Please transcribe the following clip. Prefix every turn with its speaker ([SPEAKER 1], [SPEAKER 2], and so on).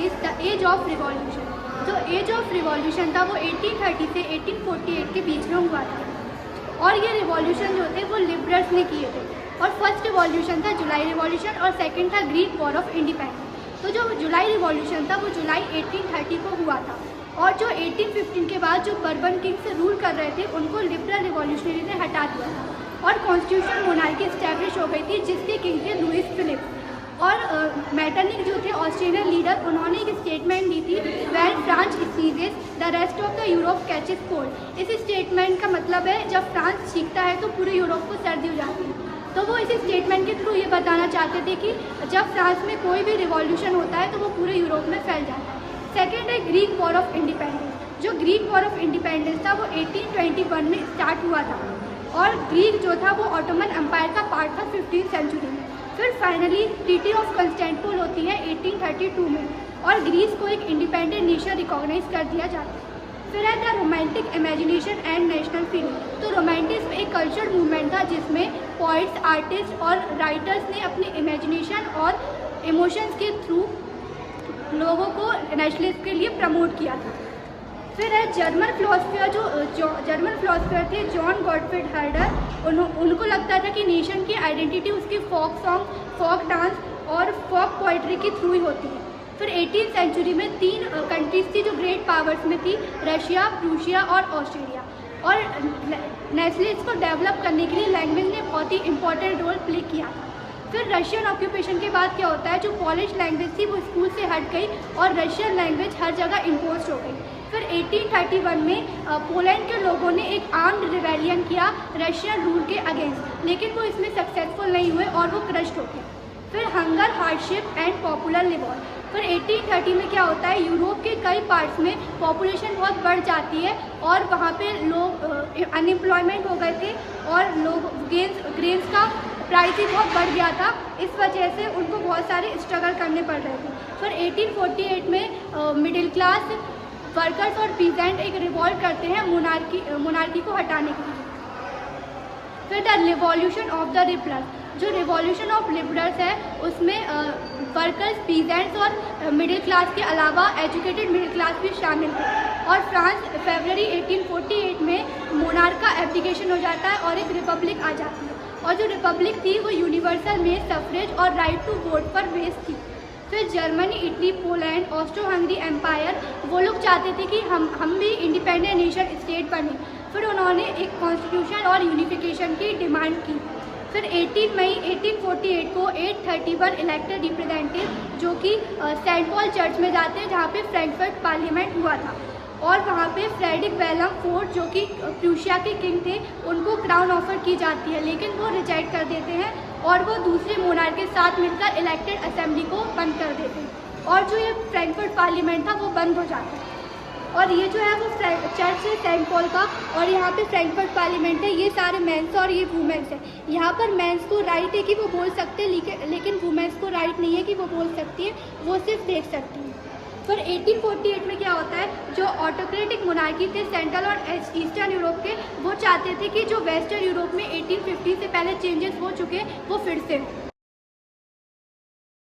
[SPEAKER 1] Is the age of revolution. जो age of revolution था वो 1830 से 1848 के बीच में हुआ था, और ये रिवॉल्यूशन जो थे वो लिबरल्स ने किए थे। और फर्स्ट रिवॉल्यूशन था जुलाई रिवॉल्यूशन और सेकंड था ग्रीक वॉर ऑफ इंडिपेंडेंस। तो जो जुलाई रिवॉल्यूशन था वो जुलाई 1830 को हुआ था, और जो 1815 के बाद जो बर्बन किंग्स रूल कर रहे थे उनको लिबरल रिवॉल्यूशनरी ने हटा दिया था, और कॉन्स्टिट्यूशनल मोनार्की स्टैब्लिश हो गई थी जिसके किंग थे लुइस फिलिप। और मैटरनिक जो थे ऑस्ट्रेलियन लीडर, उन्होंने एक स्टेटमेंट दी थी, व्हेन फ्रांस सीजेस the rest of the Europe catches cold. इस स्टेटमेंट का मतलब है जब फ्रांस सीखता है तो पूरे यूरोप को सर्दी हो जाती है। तो वो इस स्टेटमेंट के थ्रू ये बताना चाहते थे कि जब फ्रांस में कोई भी रिवॉल्यूशन होता है तो वो पूरे यूरोप में फैल जाता है। सेकेंड है ग्रीक वॉर ऑफ इंडिपेंडेंस। जो ग्रीक वॉर ऑफ इंडिपेंडेंस था वो 1821 में स्टार्ट हुआ था, और ग्रीक जो था वो ऑटोमन एम्पायर का पार्ट था 15th सेंचुरी में। फिर फाइनली ट्रीटी ऑफ कंस्टेंटिनोपल होती है 1832 में, और ग्रीस को एक इंडिपेंडेंट नेशन रिकॉग्नाइज कर दिया जाता है। फिर है the romantic imagination and national feeling. तो रोमांटिज्म एक कल्चरल मूवमेंट था जिसमें पोइट्स, आर्टिस्ट और राइटर्स ने अपनी इमेजिनेशन और इमोशंस के थ्रू लोगों को नेशनलिज्म के लिए प्रमोट किया था। फिर है जर्मन फिलोसफर, जो जर्मन फिलोसफर थे जॉन गॉटफ्रीड हर्डर। उनको लगता था कि नेशन की आइडेंटिटी उसकी फोक सॉन्ग, फोक डांस और फोक पोइट्री के थ्रू ही होती है। फिर 18th सेंचुरी में 3 कंट्रीज थी जो ग्रेट पावर्स में थी, रशिया, प्रूशिया और ऑस्ट्रेलिया। और नेशनलिज्म को डेवलप करने के लिए लैंग्वेज ने बहुत ही इंपॉर्टेंट रोल प्ले किया था। फिर रशियन ऑक्यूपेशन के बाद क्या होता है, जो पॉलिश लैंग्वेज थी वो स्कूल से हट गई और रशियन लैंग्वेज हर जगह इम्पोज हो गई। फिर 1831 में पोलैंड के लोगों ने एक आर्म्ड रिवेलियन किया रशियन रूल के अगेंस्ट, लेकिन वो इसमें सक्सेसफुल नहीं हुए और वो क्रश्ड हो गए। फिर hunger, hardship and popular revolt. फिर 1830 में क्या होता है, यूरोप के कई पार्ट्स में पॉपुलेशन बहुत बढ़ जाती है और वहाँ पे लोग अनएम्प्लॉयमेंट हो गए थे, और लोग ग्रेन्स का प्राइस ही बहुत बढ़ गया था। इस वजह से उनको बहुत सारे स्ट्रगल करने पड़ रहे थे। फिर 1848 में मिडिल क्लास वर्कर्स और पीजेंट एक रिवॉल्ट करते हैं मोनार्की को हटाने के लिए। फिर the revolution of the liberals. जो रिवॉल्यूशन ऑफ लिबरल्स है उसमें वर्कर्स, पीजेंट्स और मिडिल क्लास के अलावा एजुकेटेड मिडिल क्लास भी शामिल थे। और फ्रांस फरवरी 1848 में मोनार्क का एब्डिकेशन हो जाता है और एक रिपब्लिक आ जाती है, और जो रिपब्लिक थी वो यूनिवर्सल में सफरेज और राइट टू वोट पर बेस्ड थी। फिर Germany, Italy, Poland, Austro Hungary empire, वो लोग चाहते थे कि हम भी इंडिपेंडेंट नेशन स्टेट बने। फिर उन्होंने एक कॉन्स्टिट्यूशन और यूनिफिकेशन की डिमांड की। फिर 18 मई 1848 को 831 इलेक्टेड रिप्रेजेंटेटिव जो कि सेंट पॉल चर्च में जाते हैं जहाँ पे फ्रैंकफर्ट पार्लियामेंट हुआ था, और वहाँ पे फ्रेडरिक वेलम फोर्ट जो कि प्रूशिया के किंग थे उनको क्राउन ऑफर की जाती है, लेकिन वो रिजेक्ट कर देते हैं और वो दूसरे मोनार्क के साथ मिलकर इलेक्टेड असेंबली को बंद कर देते हैं, और जो ये फ्रैंकफर्ट पार्लियामेंट था वो बंद हो जाता है। और ये जो है वो चर्च है सेंट पॉल का, और यहाँ पे फ्रैंकफर्ट पार्लियामेंट है। ये सारे मेंस और ये वुमेन्स है। यहाँ पर मेंस को राइट है कि वो बोल सकते हैं, लेकिन वुमेन्स को राइट नहीं है कि वो बोल सकती है, वो सिर्फ देख सकती है। फिर 1848 में क्या होता है, जो ऑटोक्रेटिक मोनार्की थे सेंट्रल और ईस्टर्न यूरोप के, वो चाहते थे कि जो वेस्टर्न यूरोप में 1850 से पहले चेंजेस हो चुके वो फिर से